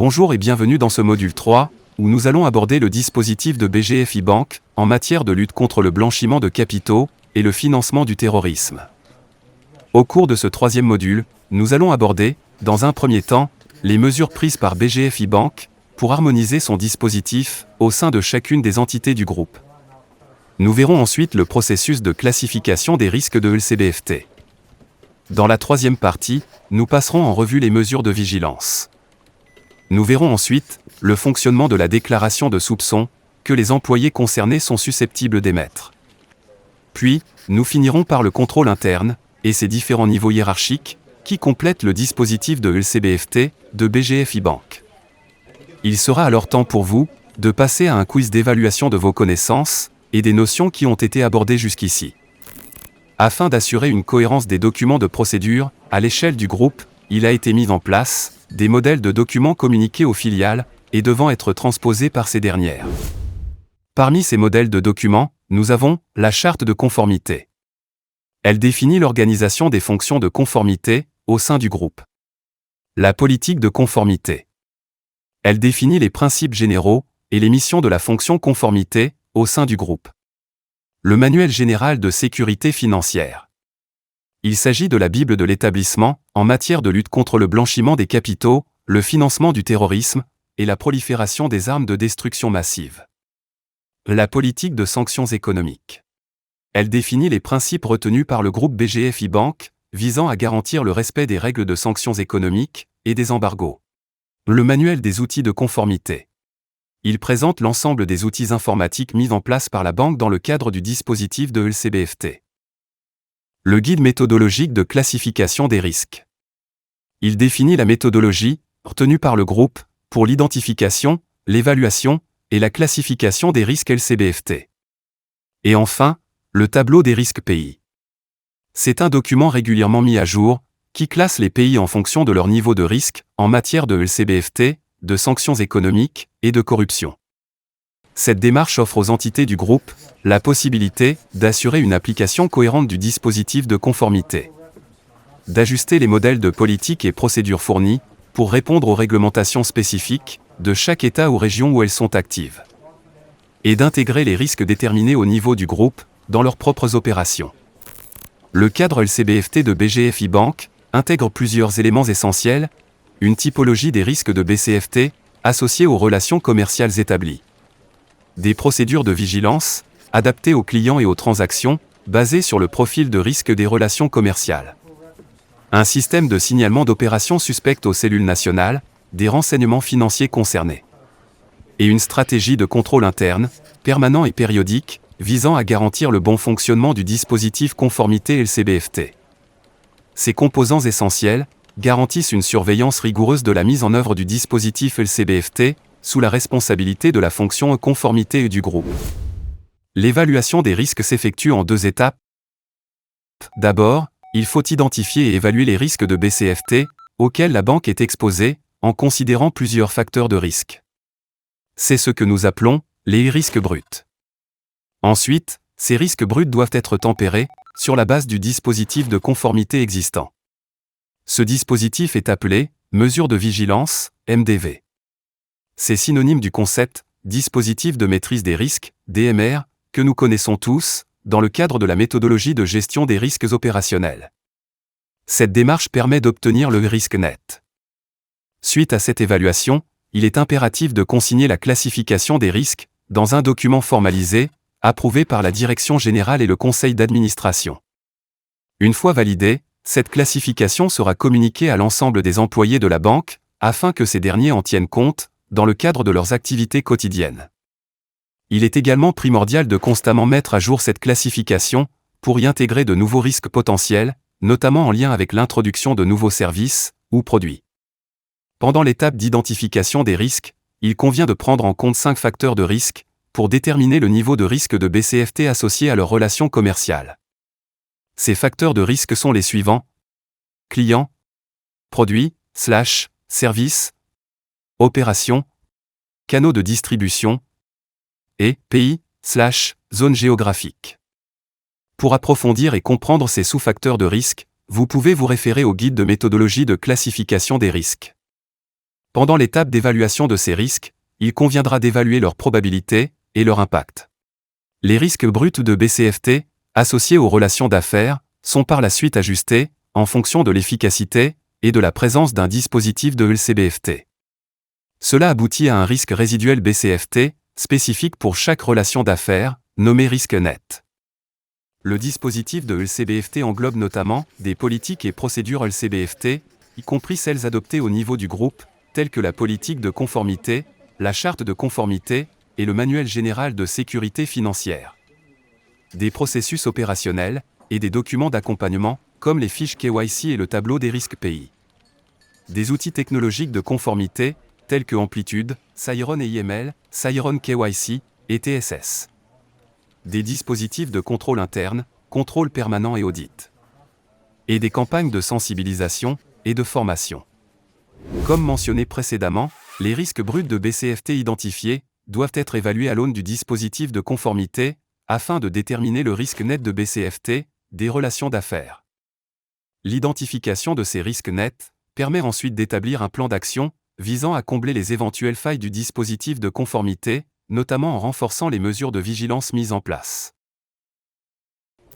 Bonjour et bienvenue dans ce module 3, où nous allons aborder le dispositif de BGFI Bank en matière de lutte contre le blanchiment de capitaux et le financement du terrorisme. Au cours de ce troisième module, nous allons aborder, dans un premier temps, les mesures prises par BGFI Bank pour harmoniser son dispositif au sein de chacune des entités du groupe. Nous verrons ensuite le processus de classification des risques de LCBFT. Dans la troisième partie, nous passerons en revue les mesures de vigilance. Nous verrons ensuite le fonctionnement de la déclaration de soupçons que les employés concernés sont susceptibles d'émettre. Puis, nous finirons par le contrôle interne et ses différents niveaux hiérarchiques qui complètent le dispositif de LCBFT de BGFI Bank. Il sera alors temps pour vous de passer à un quiz d'évaluation de vos connaissances et des notions qui ont été abordées jusqu'ici. Afin d'assurer une cohérence des documents de procédure, à l'échelle du groupe, il a été mis en place des modèles de documents communiqués aux filiales et devant être transposés par ces dernières. Parmi ces modèles de documents, nous avons la charte de conformité. Elle définit l'organisation des fonctions de conformité au sein du groupe. La politique de conformité. Elle définit les principes généraux et les missions de la fonction conformité au sein du groupe. Le manuel général de sécurité financière. Il s'agit de la Bible de l'établissement en matière de lutte contre le blanchiment des capitaux, le financement du terrorisme et la prolifération des armes de destruction massive. La politique de sanctions économiques. Elle définit les principes retenus par le groupe BGFI Bank visant à garantir le respect des règles de sanctions économiques et des embargos. Le manuel des outils de conformité. Il présente l'ensemble des outils informatiques mis en place par la banque dans le cadre du dispositif de LCBFT. Le guide méthodologique de classification des risques. Il définit la méthodologie retenue par le groupe pour l'identification, l'évaluation et la classification des risques LCBFT. Et enfin, le tableau des risques pays. C'est un document régulièrement mis à jour qui classe les pays en fonction de leur niveau de risque en matière de LCBFT, de sanctions économiques et de corruption. Cette démarche offre aux entités du groupe la possibilité d'assurer une application cohérente du dispositif de conformité, d'ajuster les modèles de politique et procédures fournis pour répondre aux réglementations spécifiques de chaque État ou région où elles sont actives, et d'intégrer les risques déterminés au niveau du groupe dans leurs propres opérations. Le cadre LCBFT de BGFI Bank intègre plusieurs éléments essentiels, une typologie des risques de BCFT associés aux relations commerciales établies, des procédures de vigilance adaptées aux clients et aux transactions basées sur le profil de risque des relations commerciales, un système de signalement d'opérations suspectes aux cellules nationales des renseignements financiers concernés, et une stratégie de contrôle interne, permanent et périodique, visant à garantir le bon fonctionnement du dispositif conformité LCBFT. Ces composants essentiels garantissent une surveillance rigoureuse de la mise en œuvre du dispositif LCBFT sous la responsabilité de la fonction conformité et du groupe. L'évaluation des risques s'effectue en deux étapes. D'abord, il faut identifier et évaluer les risques de BCFT auxquels la banque est exposée en considérant plusieurs facteurs de risque. C'est ce que nous appelons les risques bruts. Ensuite, ces risques bruts doivent être tempérés sur la base du dispositif de conformité existant. Ce dispositif est appelé mesure de vigilance, MDV. C'est synonyme du concept dispositif de maîtrise des risques, DMR, que nous connaissons tous dans le cadre de la méthodologie de gestion des risques opérationnels. Cette démarche permet d'obtenir le risque net. Suite à cette évaluation, il est impératif de consigner la classification des risques dans un document formalisé, approuvé par la Direction générale et le Conseil d'administration. Une fois validée, cette classification sera communiquée à l'ensemble des employés de la banque afin que ces derniers en tiennent compte dans le cadre de leurs activités quotidiennes. Il est également primordial de constamment mettre à jour cette classification pour y intégrer de nouveaux risques potentiels, notamment en lien avec l'introduction de nouveaux services ou produits. Pendant l'étape d'identification des risques, il convient de prendre en compte 5 facteurs de risque pour déterminer le niveau de risque de BCFT associé à leurs relations commerciales. Ces facteurs de risque sont les suivants: clients, produits, services, opérations, canaux de distribution, et pays, zone géographique. Pour approfondir et comprendre ces sous-facteurs de risque, vous pouvez vous référer au guide de méthodologie de classification des risques. Pendant l'étape d'évaluation de ces risques, il conviendra d'évaluer leur probabilité et leur impact. Les risques bruts de BCFT, associés aux relations d'affaires, sont par la suite ajustés, en fonction de l'efficacité et de la présence d'un dispositif de LCBFT. Cela aboutit à un risque résiduel BCFT, spécifique pour chaque relation d'affaires, nommé risque net. Le dispositif de LCBFT englobe notamment des politiques et procédures LCBFT, y compris celles adoptées au niveau du groupe, telles que la politique de conformité, la charte de conformité et le manuel général de sécurité financière. Des processus opérationnels et des documents d'accompagnement, comme les fiches KYC et le tableau des risques pays. Des outils technologiques de conformité, tels que Amplitude, Cyron et IML, Cyron KYC et TSS. Des dispositifs de contrôle interne, contrôle permanent et audit. Et des campagnes de sensibilisation et de formation. Comme mentionné précédemment, les risques bruts de BCFT identifiés doivent être évalués à l'aune du dispositif de conformité, afin de déterminer le risque net de BCFT des relations d'affaires. L'identification de ces risques nets permet ensuite d'établir un plan d'action visant à combler les éventuelles failles du dispositif de conformité, notamment en renforçant les mesures de vigilance mises en place.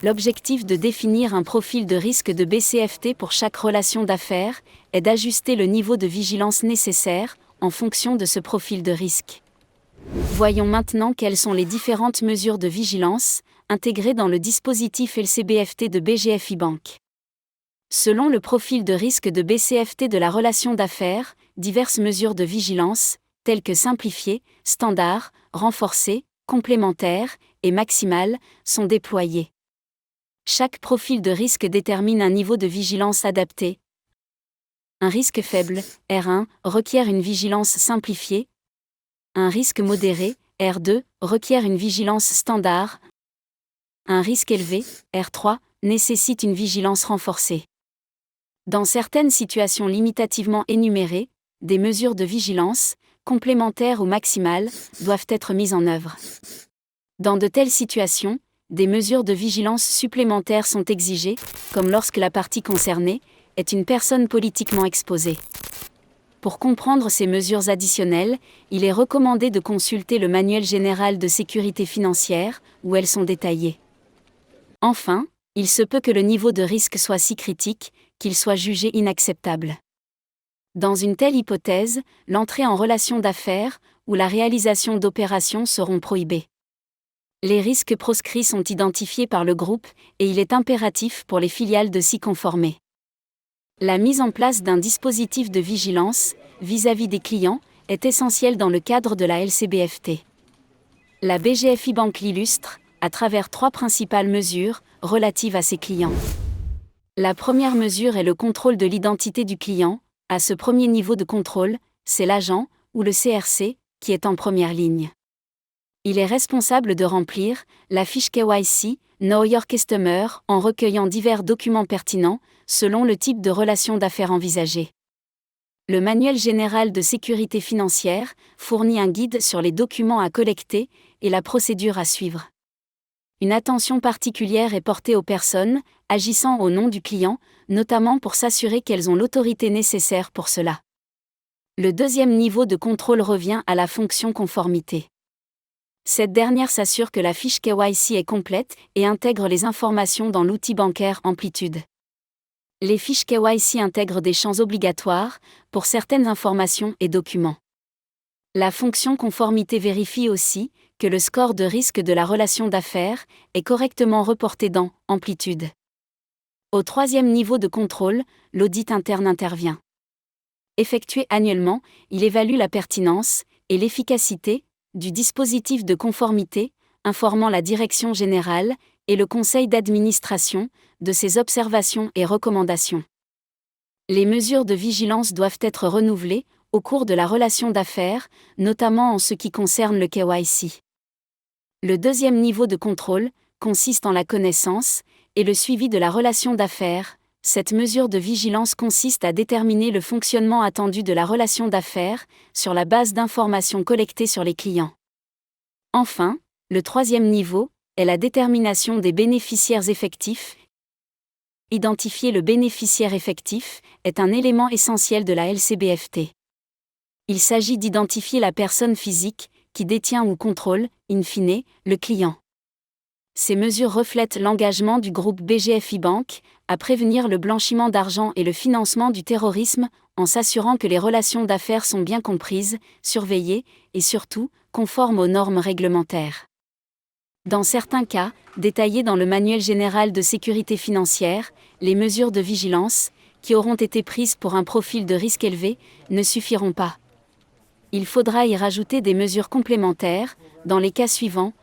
L'objectif de définir un profil de risque de BCFT pour chaque relation d'affaires est d'ajuster le niveau de vigilance nécessaire en fonction de ce profil de risque. Voyons maintenant quelles sont les différentes mesures de vigilance intégrées dans le dispositif LCBFT de BGFI Bank. Selon le profil de risque de BCFT de la relation d'affaires, diverses mesures de vigilance, telles que simplifiées, standard, renforcées, complémentaires et maximales, sont déployées. Chaque profil de risque détermine un niveau de vigilance adapté. Un risque faible, R1, requiert une vigilance simplifiée. Un risque modéré, R2, requiert une vigilance standard. Un risque élevé, R3, nécessite une vigilance renforcée. Dans certaines situations limitativement énumérées, des mesures de vigilance, complémentaires ou maximales, doivent être mises en œuvre. Dans de telles situations, des mesures de vigilance supplémentaires sont exigées, comme lorsque la partie concernée est une personne politiquement exposée. Pour comprendre ces mesures additionnelles, il est recommandé de consulter le Manuel général de sécurité financière, où elles sont détaillées. Enfin, il se peut que le niveau de risque soit si critique qu'il soit jugé inacceptable. Dans une telle hypothèse, l'entrée en relation d'affaires ou la réalisation d'opérations seront prohibées. Les risques proscrits sont identifiés par le groupe et il est impératif pour les filiales de s'y conformer. La mise en place d'un dispositif de vigilance vis-à-vis des clients est essentielle dans le cadre de la LCBFT. La BGFI Bank l'illustre à travers 3 principales mesures relatives à ses clients. La première mesure est le contrôle de l'identité du client. À ce premier niveau de contrôle, c'est l'agent ou le CRC qui est en première ligne. Il est responsable de remplir la fiche KYC, Know Your Customer, en recueillant divers documents pertinents, selon le type de relation d'affaires envisagée. Le Manuel général de sécurité financière fournit un guide sur les documents à collecter et la procédure à suivre. Une attention particulière est portée aux personnes agissant au nom du client, notamment pour s'assurer qu'elles ont l'autorité nécessaire pour cela. Le deuxième niveau de contrôle revient à la fonction conformité. Cette dernière s'assure que la fiche KYC est complète et intègre les informations dans l'outil bancaire Amplitude. Les fiches KYC intègrent des champs obligatoires pour certaines informations et documents. La fonction conformité vérifie aussi que le score de risque de la relation d'affaires est correctement reporté dans Amplitude. Au troisième niveau de contrôle, l'audit interne intervient. Effectué annuellement, il évalue la pertinence et l'efficacité du dispositif de conformité, informant la direction générale et le conseil d'administration de ses observations et recommandations. Les mesures de vigilance doivent être renouvelées au cours de la relation d'affaires, notamment en ce qui concerne le KYC. Le deuxième niveau de contrôle consiste en la connaissance et le suivi de la relation d'affaires. Cette mesure de vigilance consiste à déterminer le fonctionnement attendu de la relation d'affaires sur la base d'informations collectées sur les clients. Enfin, le troisième niveau est la détermination des bénéficiaires effectifs. Identifier le bénéficiaire effectif est un élément essentiel de la LCBFT. Il s'agit d'identifier la personne physique qui détient ou contrôle, in fine, le client. Ces mesures reflètent l'engagement du groupe BGFI Bank à prévenir le blanchiment d'argent et le financement du terrorisme en s'assurant que les relations d'affaires sont bien comprises, surveillées et surtout, conformes aux normes réglementaires. Dans certains cas, détaillés dans le Manuel général de sécurité financière, les mesures de vigilance, qui auront été prises pour un profil de risque élevé, ne suffiront pas. Il faudra y rajouter des mesures complémentaires, dans les cas suivants.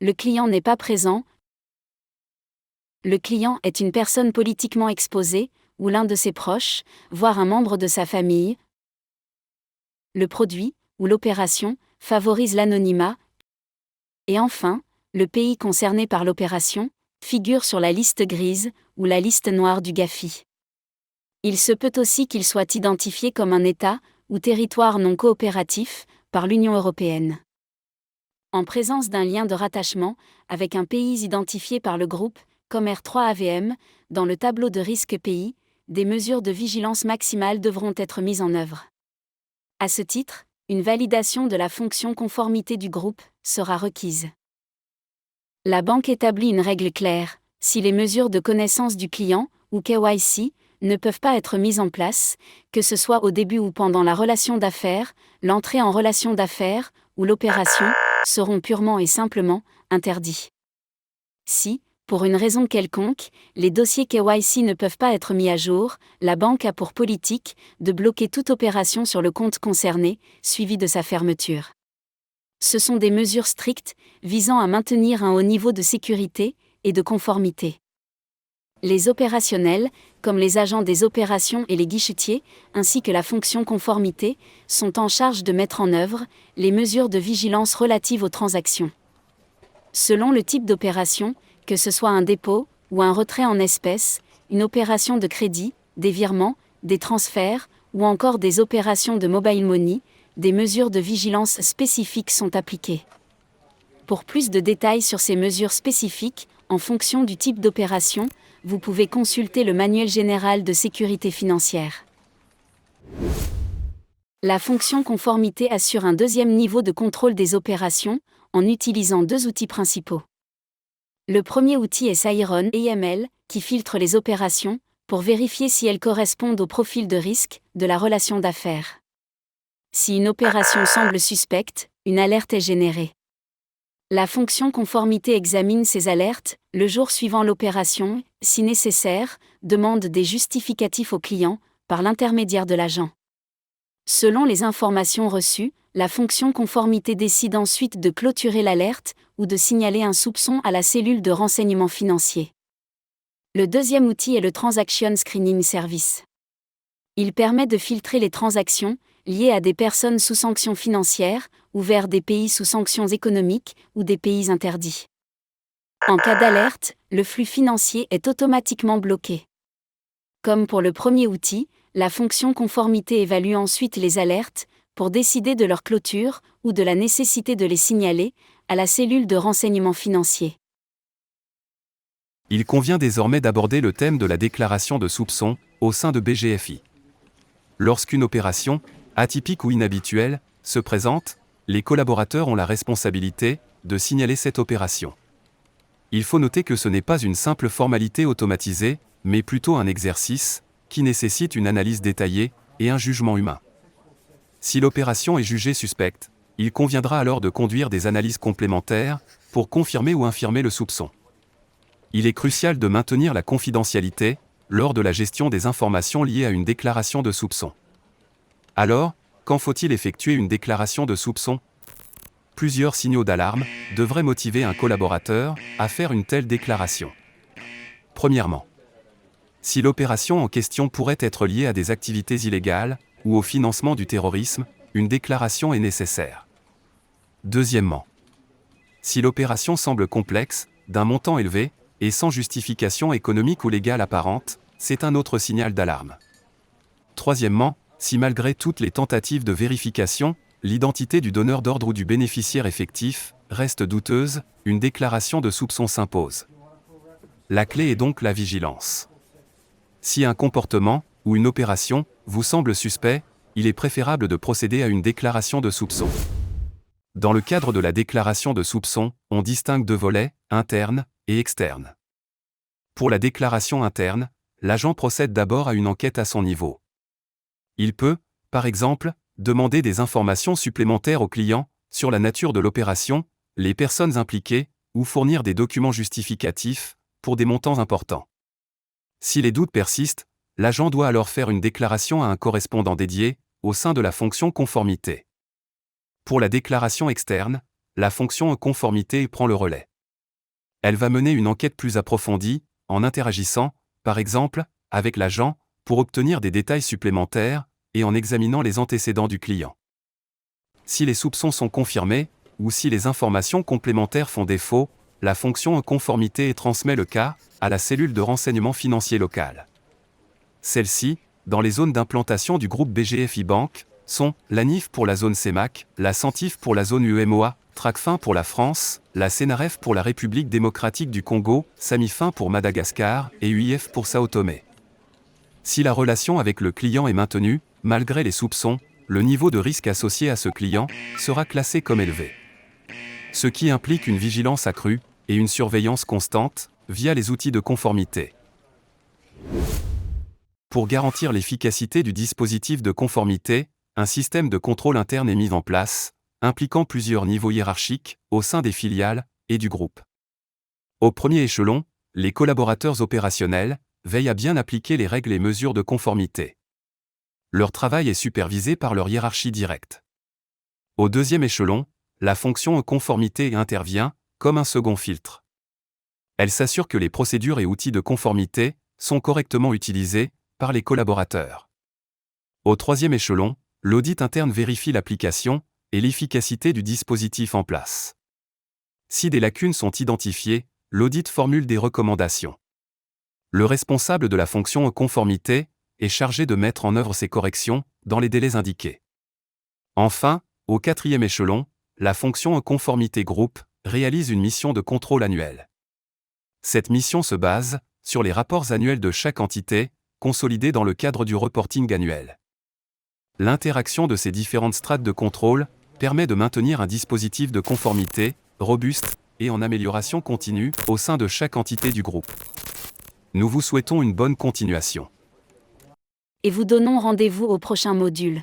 Le client n'est pas présent. Le client est une personne politiquement exposée, ou l'un de ses proches, voire un membre de sa famille. Le produit, ou l'opération, favorise l'anonymat. Et enfin, le pays concerné par l'opération, figure sur la liste grise, ou la liste noire du GAFI. Il se peut aussi qu'il soit identifié comme un État, ou territoire non coopératif, par l'Union européenne. En présence d'un lien de rattachement, avec un pays identifié par le groupe, comme R3AVM, dans le tableau de risque pays, des mesures de vigilance maximale devront être mises en œuvre. À ce titre, une validation de la fonction conformité du groupe sera requise. La banque établit une règle claire: si les mesures de connaissance du client, ou KYC, ne peuvent pas être mises en place, que ce soit au début ou pendant la relation d'affaires, l'entrée en relation d'affaires, ou l'opération, seront purement et simplement interdits. Si, pour une raison quelconque, les dossiers KYC ne peuvent pas être mis à jour, la banque a pour politique de bloquer toute opération sur le compte concerné, suivie de sa fermeture. Ce sont des mesures strictes, visant à maintenir un haut niveau de sécurité et de conformité. Les opérationnels, comme les agents des opérations et les guichetiers, ainsi que la fonction conformité, sont en charge de mettre en œuvre les mesures de vigilance relatives aux transactions. Selon le type d'opération, que ce soit un dépôt ou un retrait en espèces, une opération de crédit, des virements, des transferts ou encore des opérations de mobile money, des mesures de vigilance spécifiques sont appliquées. Pour plus de détails sur ces mesures spécifiques, en fonction du type d'opération, vous pouvez consulter le Manuel général de sécurité financière. La fonction conformité assure un deuxième niveau de contrôle des opérations, en utilisant deux outils principaux. Le premier outil est Siron AML, qui filtre les opérations, pour vérifier si elles correspondent au profil de risque de la relation d'affaires. Si une opération semble suspecte, une alerte est générée. La fonction conformité examine ces alertes, le jour suivant l'opération, si nécessaire, demande des justificatifs au client, par l'intermédiaire de l'agent. Selon les informations reçues, la fonction conformité décide ensuite de clôturer l'alerte, ou de signaler un soupçon à la cellule de renseignement financier. Le deuxième outil est le Transaction Screening Service. Il permet de filtrer les transactions, liées à des personnes sous sanctions financières, ou vers des pays sous sanctions économiques, ou des pays interdits. En cas d'alerte, le flux financier est automatiquement bloqué. Comme pour le premier outil, la fonction conformité évalue ensuite les alertes, pour décider de leur clôture, ou de la nécessité de les signaler, à la cellule de renseignement financier. Il convient désormais d'aborder le thème de la déclaration de soupçon, au sein de BGFI. Lorsqu'une opération, atypique ou inhabituelle, se présente, les collaborateurs ont la responsabilité de signaler cette opération. Il faut noter que ce n'est pas une simple formalité automatisée, mais plutôt un exercice qui nécessite une analyse détaillée et un jugement humain. Si l'opération est jugée suspecte, il conviendra alors de conduire des analyses complémentaires pour confirmer ou infirmer le soupçon. Il est crucial de maintenir la confidentialité lors de la gestion des informations liées à une déclaration de soupçon. Alors, quand faut-il effectuer une déclaration de soupçon ? Plusieurs signaux d'alarme devraient motiver un collaborateur à faire une telle déclaration. Premièrement, si l'opération en question pourrait être liée à des activités illégales ou au financement du terrorisme, une déclaration est nécessaire. Deuxièmement, si l'opération semble complexe, d'un montant élevé, et sans justification économique ou légale apparente, c'est un autre signal d'alarme. Troisièmement, si malgré toutes les tentatives de vérification, l'identité du donneur d'ordre ou du bénéficiaire effectif reste douteuse, une déclaration de soupçon s'impose. La clé est donc la vigilance. Si un comportement, où une opération vous semble suspect, il est préférable de procéder à une déclaration de soupçon. Dans le cadre de la déclaration de soupçon, on distingue deux volets, interne et externe. Pour la déclaration interne, l'agent procède d'abord à une enquête à son niveau. Il peut, par exemple, demander des informations supplémentaires au client sur la nature de l'opération, les personnes impliquées, ou fournir des documents justificatifs pour des montants importants. Si les doutes persistent, l'agent doit alors faire une déclaration à un correspondant dédié, au sein de la fonction conformité. Pour la déclaration externe, la fonction conformité prend le relais. Elle va mener une enquête plus approfondie, en interagissant, par exemple, avec l'agent, pour obtenir des détails supplémentaires, et en examinant les antécédents du client. Si les soupçons sont confirmés, ou si les informations complémentaires font défaut, la fonction conformité transmet le cas à la cellule de renseignement financier locale. Celle-ci, dans les zones d'implantation du groupe BGFI Banque, sont la NIF pour la zone CEMAC, la CENTIF pour la zone UEMOA, TRACFIN pour la France, la CENAREF pour la République démocratique du Congo, SAMIFIN pour Madagascar et UIF pour Sao Tomé. Si la relation avec le client est maintenue, malgré les soupçons, le niveau de risque associé à ce client sera classé comme élevé. Ce qui implique une vigilance accrue et une surveillance constante via les outils de conformité. Pour garantir l'efficacité du dispositif de conformité, un système de contrôle interne est mis en place, impliquant plusieurs niveaux hiérarchiques au sein des filiales et du groupe. Au premier échelon, les collaborateurs opérationnels veillent à bien appliquer les règles et mesures de conformité. Leur travail est supervisé par leur hiérarchie directe. Au deuxième échelon, la fonction conformité intervient comme un second filtre. Elle s'assure que les procédures et outils de conformité sont correctement utilisés par les collaborateurs. Au troisième échelon, l'audit interne vérifie l'application et l'efficacité du dispositif en place. Si des lacunes sont identifiées, l'audit formule des recommandations. Le responsable de la fonction conformité est chargé de mettre en œuvre ces corrections dans les délais indiqués. Enfin, au quatrième échelon, la fonction conformité groupe réalise une mission de contrôle annuel. Cette mission se base sur les rapports annuels de chaque entité, consolidés dans le cadre du reporting annuel. L'interaction de ces différentes strates de contrôle permet de maintenir un dispositif de conformité robuste et en amélioration continue au sein de chaque entité du groupe. Nous vous souhaitons une bonne continuation. Et vous donnons rendez-vous au prochain module.